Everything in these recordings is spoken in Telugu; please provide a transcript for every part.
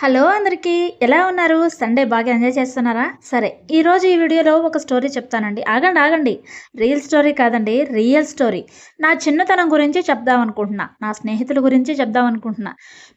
హలో అందరికీ ఎలా ఉన్నారు? సండే బాగా ఎంజాయ్ చేస్తున్నారా? సరే, ఈరోజు ఈ వీడియోలో ఒక స్టోరీ చెప్తానండి. ఆగండి ఆగండి, రియల్ స్టోరీ కాదండి, రియల్ స్టోరీ. నా చిన్నతనం గురించి చెప్దాం అనుకుంటున్నా, నా స్నేహితుల గురించి చెప్దాం అనుకుంటున్నా.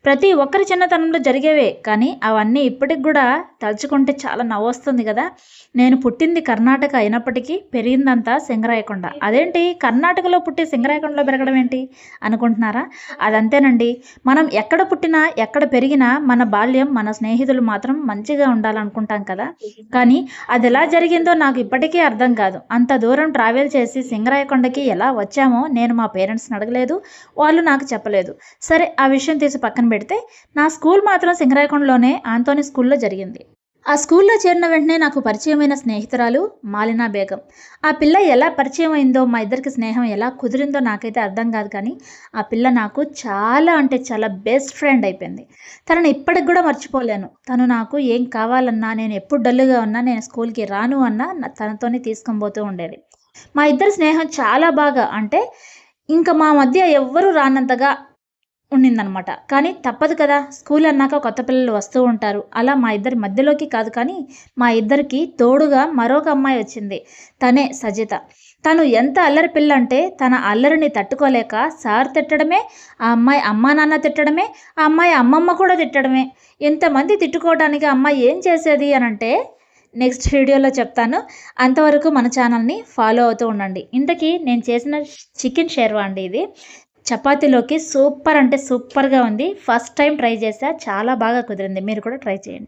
ప్రతి ఒక్కరి చిన్నతనంలో జరిగేవే, కానీ అవన్నీ ఇప్పటికి కూడా తలుచుకుంటే చాలా నవ్వొస్తుంది కదా. నేను పుట్టింది కర్ణాటక అయినప్పటికీ పెరిగిందంతా సింగరాయకొండ. అదేంటి కర్ణాటకలో పుట్టి సింగరాయకొండలో పెరగడం ఏంటి అనుకుంటున్నారా? అదంతేనండి. మనం ఎక్కడ పుట్టినా ఎక్కడ పెరిగినా మన బాల్యం మన స్నేహితులు మాత్రం మంచిగా ఉండాలనుకుంటాం కదా. కానీ అది ఎలా జరిగిందో నాకు ఇప్పటికీ అర్థం కాదు. అంత దూరం ట్రావెల్ చేసి సింగరాయకొండకి ఎలా వచ్చామో నేను మా పేరెంట్స్ని అడగలేదు, వాళ్ళు నాకు చెప్పలేదు. సరే, ఆ విషయం తీసి పక్కన పెడితే నా స్కూల్ మాత్రం సింగరాయకొండలోనే ఆంతోని స్కూల్లో జరిగింది. ఆ స్కూల్లో చేరిన వెంటనే నాకు పరిచయమైన స్నేహితురాలు మాలినా బేగం. ఆ పిల్ల ఎలా పరిచయం అయిందో, మా ఇద్దరికి స్నేహం ఎలా కుదిరిందో నాకైతే అర్థం కాదు, కానీ ఆ పిల్ల నాకు చాలా అంటే చాలా బెస్ట్ ఫ్రెండ్ అయిపోయింది. తనని ఇప్పటికి కూడా మర్చిపోలేను. తను నాకు ఏం కావాలన్నా, నేను ఎప్పుడు డల్లుగా ఉన్నా, నేను స్కూల్కి రాను అన్నా తనతోనే తీసుకొని పోతూ ఉండేది. మా ఇద్దరి స్నేహం చాలా బాగా, అంటే ఇంకా మా మధ్య ఎవ్వరూ రానంతగా ఉండిందనమాట. కానీ తప్పదు కదా, స్కూల్ అన్నాక కొత్త పిల్లలు వస్తూ ఉంటారు. అలా మా ఇద్దరి మధ్యలోకి కాదు, కానీ మా ఇద్దరికి తోడుగా మరొక అమ్మాయి వచ్చింది. తనే సజిత. తను ఎంత అల్లరి పిల్ల అంటే తన అల్లరిని తట్టుకోలేక సార్ తిట్టడమే, ఆ అమ్మాయి అమ్మా నాన్న తిట్టడమే, ఆ అమ్మాయి అమ్మమ్మ కూడా తిట్టడమే. ఇంతమంది తిట్టుకోవడానికి అమ్మాయి ఏం చేసేది అని అంటే నెక్స్ట్ వీడియోలో చెప్తాను. అంతవరకు మన ఛానల్ని ఫాలో అవుతూ ఉండండి. ఇంతకీ నేను చేసిన చికెన్ షేర్వా అండి ఇది. చపాతీలోకి సూపర్ అంటే సూపర్గా ఉంది. ఫస్ట్ టైం ట్రై చేశా, చాలా బాగా కుదిరింది. మీరు కూడా ట్రై చేయండి.